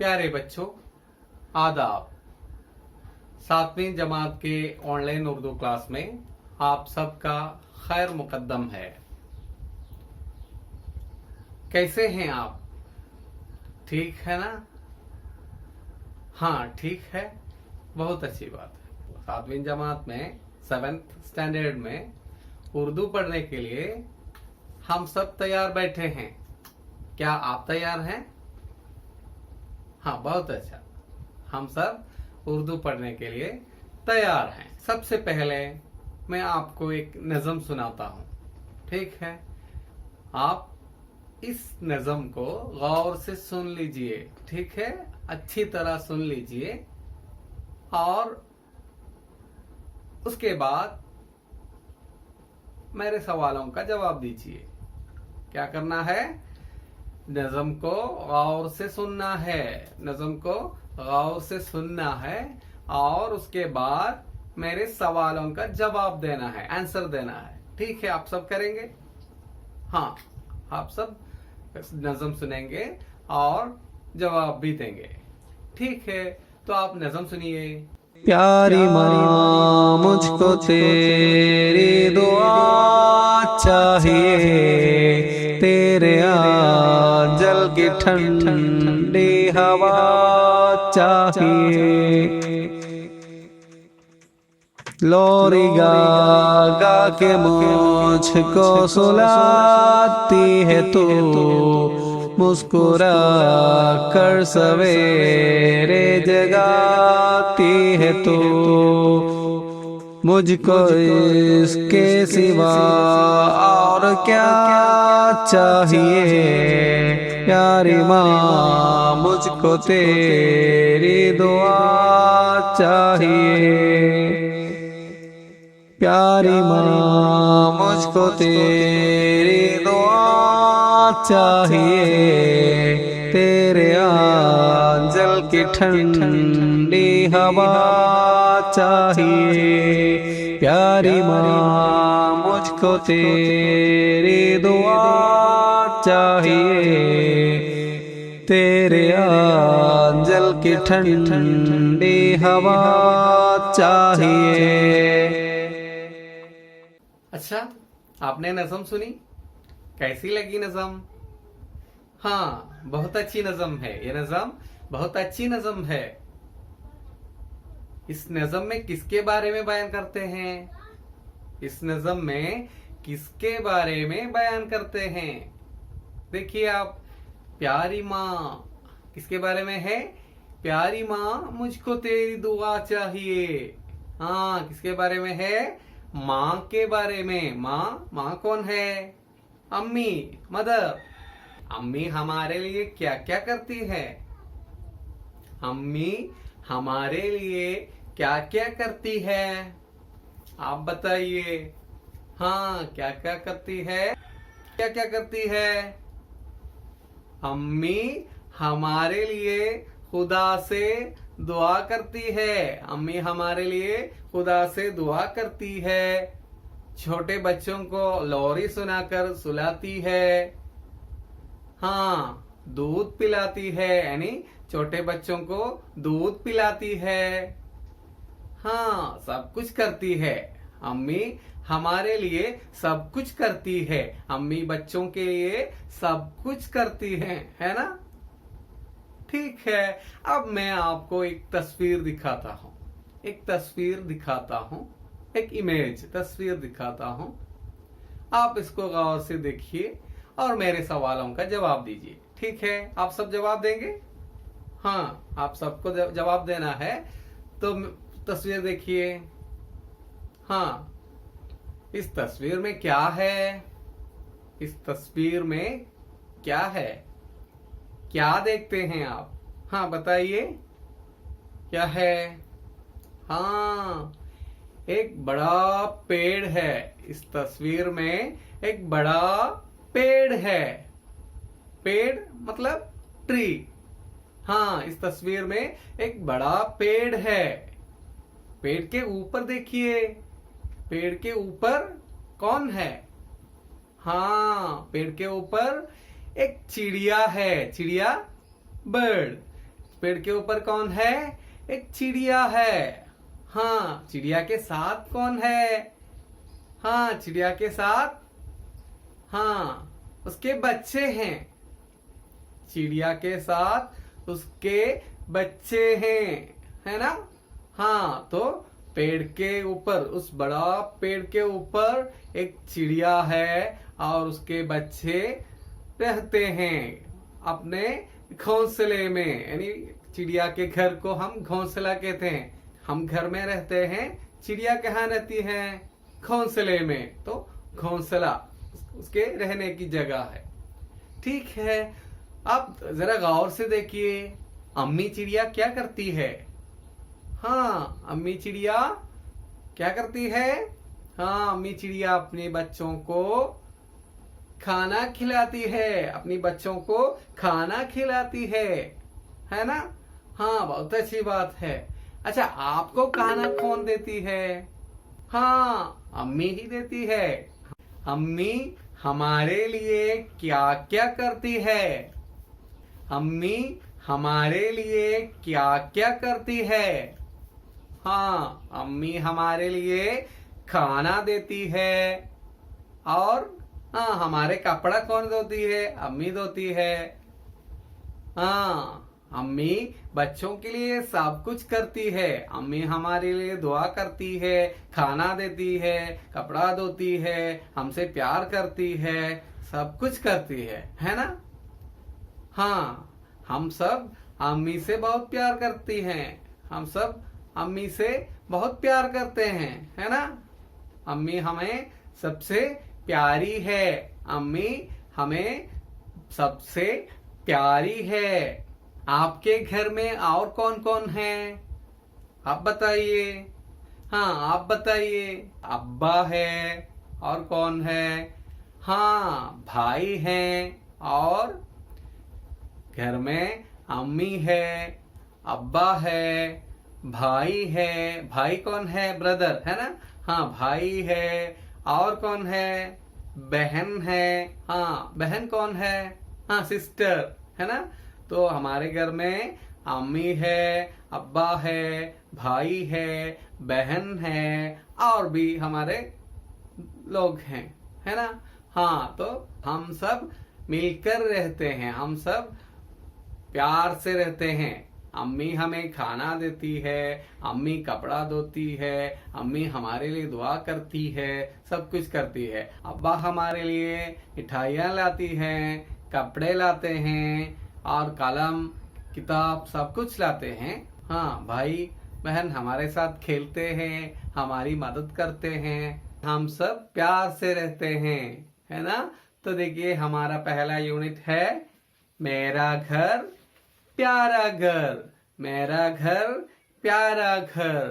प्यारे बच्चों, आदाब। 7वीं जमात के ऑनलाइन उर्दू क्लास में आप सबका खैर मुकद्दम है। कैसे हैं आप? ठीक है ना? हाँ, ठीक है, बहुत अच्छी बात है। 7वीं जमात में 7th स्टैंडर्ड में उर्दू पढ़ने के लिए हम सब तैयार बैठे हैं। क्या आप तैयार हैं? हाँ, बहुत अच्छा। हम सब उर्दू पढ़ने के लिए तैयार हैं। सबसे पहले मैं आपको एक नज़म सुनाता हूँ, ठीक है? आप इस नज़म को गौर से सुन लीजिए, ठीक है? अच्छी तरह सुन लीजिए और उसके बाद मेरे सवालों का जवाब दीजिए। क्या करना है? नज़म को गौर से सुनना है, नज़म को गौर से सुनना है और उसके बाद मेरे सवालों का जवाब देना है, आंसर देना है। ठीक है? आप सब करेंगे? हाँ, आप सब नज़म सुनेंगे और जवाब भी देंगे। ठीक है, तो आप नज़म सुनिए। प्यारी माँ, मुझको तेरी दुआ चाहिए, तेरे आंचल की ठंडी हवा चाहिए। लोरी गा गा के मुझको सुलाती है तू, मुस्कुरा कर सवेरे जगाती है तू। मुझको इसके सिवा और क्या चाहिए, प्यारी माँ, मुझको तेरी दुआ चाहिए। प्यारी माँ, मुझको तेरी दुआ चाहिए, तेरे आंचल की ठंडी हवा चाहिए। प्यारी माँ, मुझको तेरी दुआ चाहिए, तेरे आंचल की ठंडी हवा चाहिए। अच्छा, आपने नज़म सुनी? कैसी लगी नज़म? हाँ, बहुत अच्छी नज़म है। ये नज़म बहुत अच्छी नज़म है। इस नज़म में किसके बारे में बयान करते हैं? इस नज़म में किसके बारे में बयान करते हैं? देखिए आप, प्यारी माँ किसके बारे में है? प्यारी माँ, मुझको तेरी दुआ चाहिए। हाँ, किसके बारे में है? माँ के बारे में। माँ, माँ कौन है? अम्मी, मदर। अम्मी हमारे लिए क्या क्या करती है? अम्मी हमारे लिए क्या क्या करती है? आप बताइए। हाँ, क्या क्या करती है? क्या क्या करती है? अम्मी हमारे लिए खुदा से दुआ करती है। अम्मी हमारे लिए खुदा से दुआ करती है। छोटे बच्चों को लोरी सुनाकर सुलाती है। हाँ, दूध पिलाती है, यानी छोटे बच्चों को दूध पिलाती है। हाँ, सब कुछ करती है। अम्मी हमारे लिए सब कुछ करती है। अम्मी बच्चों के लिए सब कुछ करती है ना? ठीक है, अब मैं आपको एक तस्वीर दिखाता हूँ। एक तस्वीर दिखाता हूँ, एक इमेज तस्वीर दिखाता हूँ। आप इसको गौर से देखिए और मेरे सवालों का जवाब दीजिए। ठीक है? आप सब जवाब देंगे? हाँ, आप सबको जवाब देना है। तो तस्वीर देखिए। हाँ, इस तस्वीर में क्या है? इस तस्वीर में क्या है? क्या देखते हैं आप? हाँ, बताइए, क्या है? हाँ, एक बड़ा पेड़ है। इस तस्वीर में एक बड़ा पेड़ है। पेड़ मतलब ट्री। हाँ, इस तस्वीर में एक बड़ा पेड़ है। पेड़ के ऊपर देखिए, पेड़ के ऊपर कौन है? हाँ, पेड़ के ऊपर एक चिड़िया है। चिड़िया, बर्ड। पेड़ के ऊपर कौन है? एक चिड़िया है। हाँ, चिड़िया के साथ कौन है? हाँ, चिड़िया के साथ हाँ उसके बच्चे हैं। चिड़िया के साथ उसके बच्चे हैं, है ना? हाँ, तो पेड़ के ऊपर, उस बड़ा पेड़ के ऊपर एक चिड़िया है और उसके बच्चे रहते हैं अपने घोंसले में। यानी चिड़िया के घर को हम घोंसला कहते हैं। हम घर में रहते हैं, चिड़िया कहाँ रहती है? घोंसले में। तो घोंसला उसके रहने की जगह है। ठीक है, अब जरा गौर से देखिए, अम्मी चिड़िया क्या करती है? हाँ, अम्मी चिड़िया क्या करती है? हाँ, अम्मी चिड़िया अपने बच्चों को खाना खिलाती है। अपनी बच्चों को खाना खिलाती है ना? हाँ, बहुत अच्छी बात है। अच्छा, आपको खाना कौन देती है? हाँ, अम्मी ही देती है। अम्मी हमारे लिए क्या क्या करती है? अम्मी हमारे लिए क्या क्या करती है? हाँ, अम्मी हमारे लिए खाना देती है। और हाँ, हमारे कपड़ा कौन धोती है? अम्मी धोती है। हाँ, अम्मी बच्चों के लिए सब कुछ करती है। अम्मी हमारे लिए दुआ करती है, खाना देती है, कपड़ा धोती है, हमसे प्यार करती है, सब कुछ करती है ना? हाँ, हम सब अम्मी से बहुत प्यार करती हैं। हम सब अम्मी से बहुत प्यार करते हैं, है ना? अम्मी हमें सबसे प्यारी है। अम्मी हमें सबसे प्यारी है। आपके घर में और कौन कौन है? आप बताइए। हाँ, आप बताइए। अब्बा है, और कौन है? हाँ, भाई हैं, और घर में अम्मी है, अब्बा है, भाई है। भाई कौन है? ब्रदर, है ना? हाँ, भाई है, और कौन है? बहन है। हाँ, बहन कौन है? हाँ, सिस्टर, है ना? तो हमारे घर में अम्मी है, अब्बा है, भाई है, बहन है, और भी हमारे लोग हैं, है ना? हाँ, तो हम सब मिलकर रहते हैं, हम सब प्यार से रहते हैं। अम्मी हमें खाना देती है, अम्मी कपड़ा धोती है, अम्मी हमारे लिए दुआ करती है, सब कुछ करती है। अब्बा हमारे लिए मिठाइयाँ लाती हैं, कपड़े लाते हैं, और कलम, किताब सब कुछ लाते हैं। हाँ, भाई बहन हमारे साथ खेलते हैं, हमारी मदद करते हैं। हम सब प्यार से रहते हैं, है ना? तो देखिए, हमारा पहला यूनिट है मेरा घर प्यारा घर। मेरा घर प्यारा घर।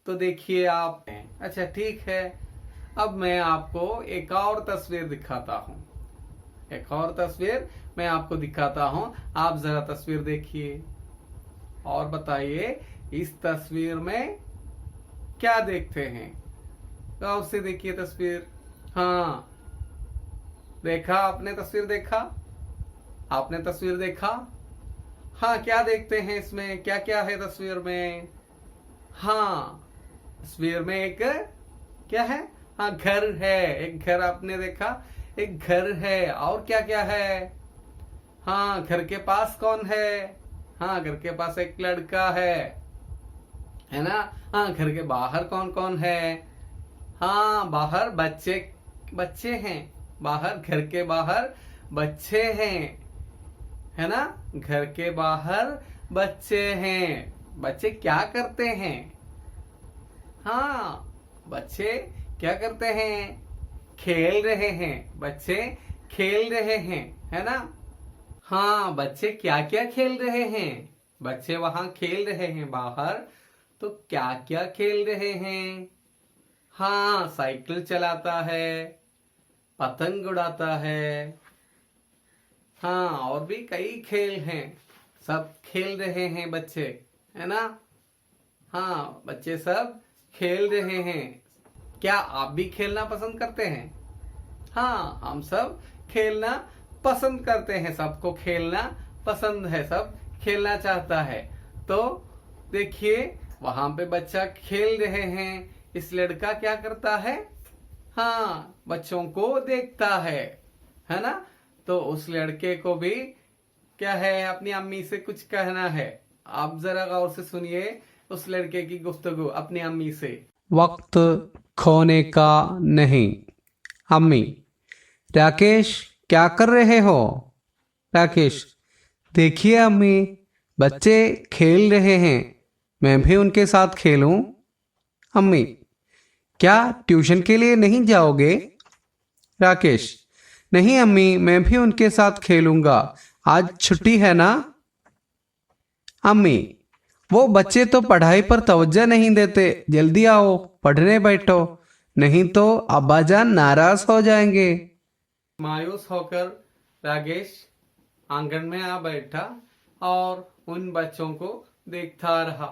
तो देखिए आप। अच्छा, ठीक है, अब मैं आपको एक और तस्वीर दिखाता हूँ। एक और तस्वीर मैं आपको दिखाता हूँ। आप जरा तस्वीर देखिए और बताइए इस तस्वीर में क्या देखते हैं। गौर से देखिए तस्वीर। हाँ, देखा आपने? तस्वीर देखा? आपने तस्वीर देखा? हाँ, क्या देखते हैं इसमें? क्या क्या है तस्वीर में? हाँ, तस्वीर में एक क्या है? हाँ, घर है। एक घर आपने देखा? एक घर है। और क्या क्या है? हाँ, घर के पास कौन है? हाँ, घर के पास एक लड़का है ना? हाँ, घर के बाहर कौन कौन है? हाँ, बाहर बच्चे हैं। बाहर, घर के बाहर बच्चे हैं, है ना? घर के बाहर बच्चे हैं। बच्चे क्या करते हैं? हाँ, बच्चे क्या करते हैं? खेल रहे हैं। बच्चे खेल रहे हैं, है ना? हाँ, बच्चे क्या क्या खेल रहे हैं? बच्चे वहां खेल रहे हैं बाहर। तो क्या क्या खेल रहे हैं? हाँ, साइकिल चलाता है, पतंग उड़ाता है। हाँ, और भी कई खेल हैं। सब खेल रहे हैं बच्चे, है ना? हाँ, बच्चे सब खेल रहे हैं। क्या आप भी खेलना पसंद करते हैं? हाँ, हम सब खेलना पसंद करते हैं। सबको खेलना पसंद है, सब खेलना चाहता है। तो देखिए वहां पे बच्चा खेल रहे हैं, इस लड़का क्या करता है, हाँ बच्चों को देखता है ना। तो उस लड़के को भी क्या है, अपनी अम्मी से कुछ कहना है। आप जरा गौर से सुनिए उस लड़के की गुफ्तगू अपनी अम्मी से। वक्त खोने का नहीं। अम्मी, राकेश क्या कर रहे हो? राकेश, देखिए अम्मी, बच्चे खेल रहे हैं, मैं भी उनके साथ खेलूं? अम्मी, क्या ट्यूशन के लिए नहीं जाओगे? राकेश, नहीं अम्मी, मैं भी उनके साथ खेलूंगा, आज छुट्टी है ना। अम्मी, वो बच्चे तो पढ़ाई पर तवज्जो नहीं देते, जल्दी आओ पढ़ने बैठो, नहीं तो अब्बाजान नाराज हो जाएंगे। मायूस होकर राकेश आंगन में आ बैठा और उन बच्चों को देखता रहा।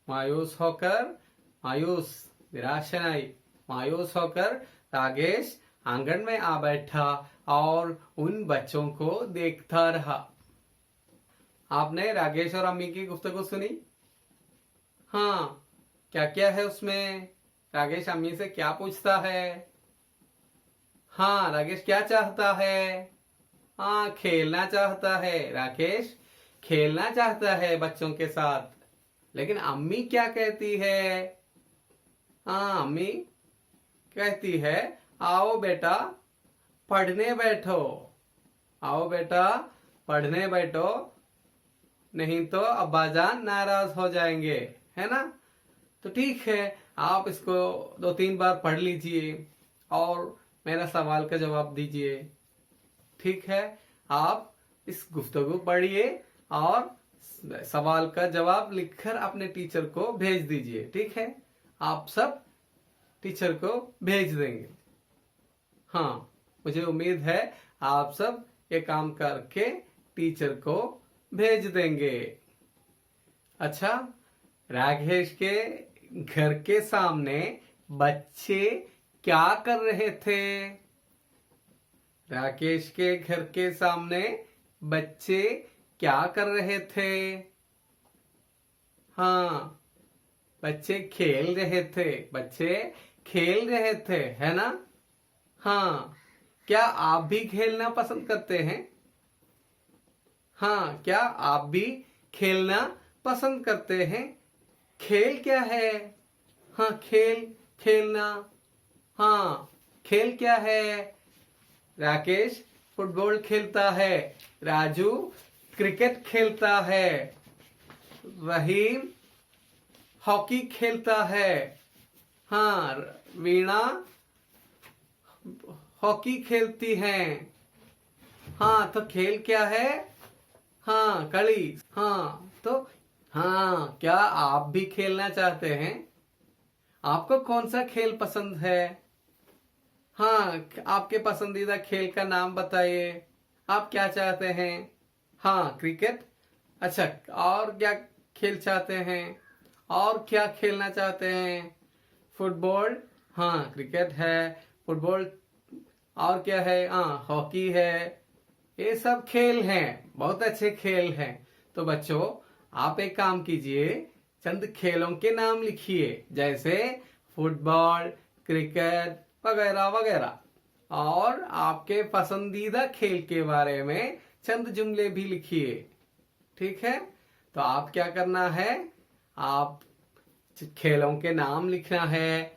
मायूस होकर, मायूस निराशा आई, मायूस होकर राकेश आंगन में आ बैठा और उन बच्चों को देखता रहा। आपने राकेश और अम्मी की गुफ्तगू सुनी? हाँ, क्या क्या है उसमें? राकेश अम्मी से क्या पूछता है? हाँ, राकेश क्या चाहता है? हाँ, खेलना चाहता है। राकेश खेलना चाहता है बच्चों के साथ, लेकिन अम्मी क्या कहती है? हाँ, अम्मी कहती है आओ बेटा पढ़ने बैठो, आओ बेटा पढ़ने बैठो, नहीं तो अब्बाजान नाराज हो जाएंगे, है ना। तो ठीक है, आप इसको 2-3 बार पढ़ लीजिए और मेरा सवाल का जवाब दीजिए। ठीक है, आप इस गुफ्तगू पढ़िए और सवाल का जवाब लिखकर अपने टीचर को भेज दीजिए। ठीक है, आप सब टीचर को भेज देंगे। हाँ, मुझे उम्मीद है आप सब ये काम करके टीचर को भेज देंगे। अच्छा, राकेश के घर के सामने बच्चे क्या कर रहे थे? राकेश के घर के सामने बच्चे क्या कर रहे थे? हाँ, बच्चे खेल रहे थे, बच्चे खेल रहे थे, है ना। हाँ, क्या आप भी खेलना पसंद करते हैं? हाँ, क्या आप भी खेलना पसंद करते हैं? खेल क्या है? हाँ, खेल, खेलना। हाँ, खेल क्या है? राकेश फुटबॉल खेलता है, राजू क्रिकेट खेलता है, रहीम हॉकी खेलता है, हाँ वीणा हॉकी खेलती हैं। हाँ, तो खेल क्या है? हाँ, कड़ी। हाँ, तो हाँ, क्या आप भी खेलना चाहते हैं? आपको कौन सा खेल पसंद है? हाँ, आपके पसंदीदा खेल का नाम बताइए। आप क्या चाहते हैं? हाँ, क्रिकेट। अच्छा, और क्या खेल चाहते हैं? और क्या खेलना चाहते हैं? फुटबॉल। हाँ, क्रिकेट है, फुटबॉल, और क्या है? हाँ, हॉकी है। ये सब खेल हैं, बहुत अच्छे खेल हैं। तो बच्चों, आप एक काम कीजिए, चंद खेलों के नाम लिखिए, जैसे फुटबॉल, क्रिकेट वगैरह वगैरह, और आपके पसंदीदा खेल के बारे में चंद जुमले भी लिखिए। ठीक है, तो आप क्या करना है, आप खेलों के नाम लिखना है,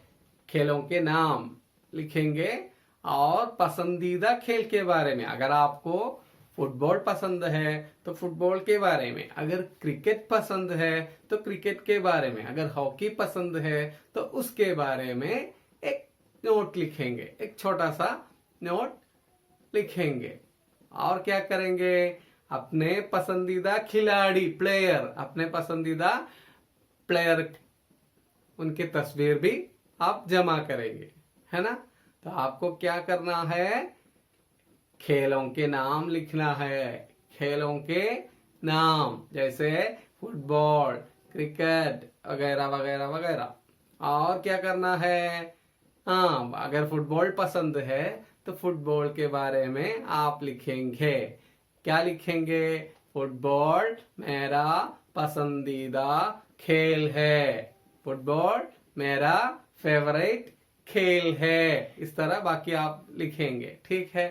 खेलों के नाम लिखेंगे और पसंदीदा खेल के बारे में, अगर आपको फुटबॉल पसंद है तो फुटबॉल के बारे में, अगर क्रिकेट पसंद है तो क्रिकेट के बारे में, अगर हॉकी पसंद है तो उसके बारे में एक नोट लिखेंगे, एक छोटा सा नोट लिखेंगे। और क्या करेंगे, अपने पसंदीदा खिलाड़ी, प्लेयर, अपने पसंदीदा प्लेयर, उनकी तस्वीर भी आप जमा करेंगे, है ना। तो आपको क्या करना है, खेलों के नाम लिखना है, खेलों के नाम, जैसे फुटबॉल, क्रिकेट वगैरह वगैरह वगैरह। और क्या करना है, हाँ, अगर फुटबॉल पसंद है तो फुटबॉल के बारे में आप लिखेंगे। क्या लिखेंगे? फुटबॉल मेरा पसंदीदा खेल है। फुटबॉल मेरा फेवरेट खेल है। इस तरह बाकी आप लिखेंगे, ठीक है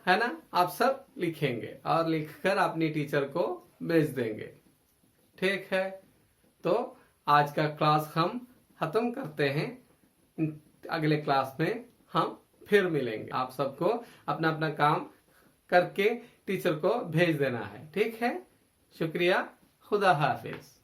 ना? आप सब लिखेंगे और लिखकर अपनी टीचर को भेज देंगे, ठीक है? तो आज का क्लास हम खत्म करते हैं। अगले क्लास में हम फिर मिलेंगे। आप सबको अपना अपना काम करके टीचर को भेज देना है, ठीक है? शुक्रिया। खुदा हाफिज।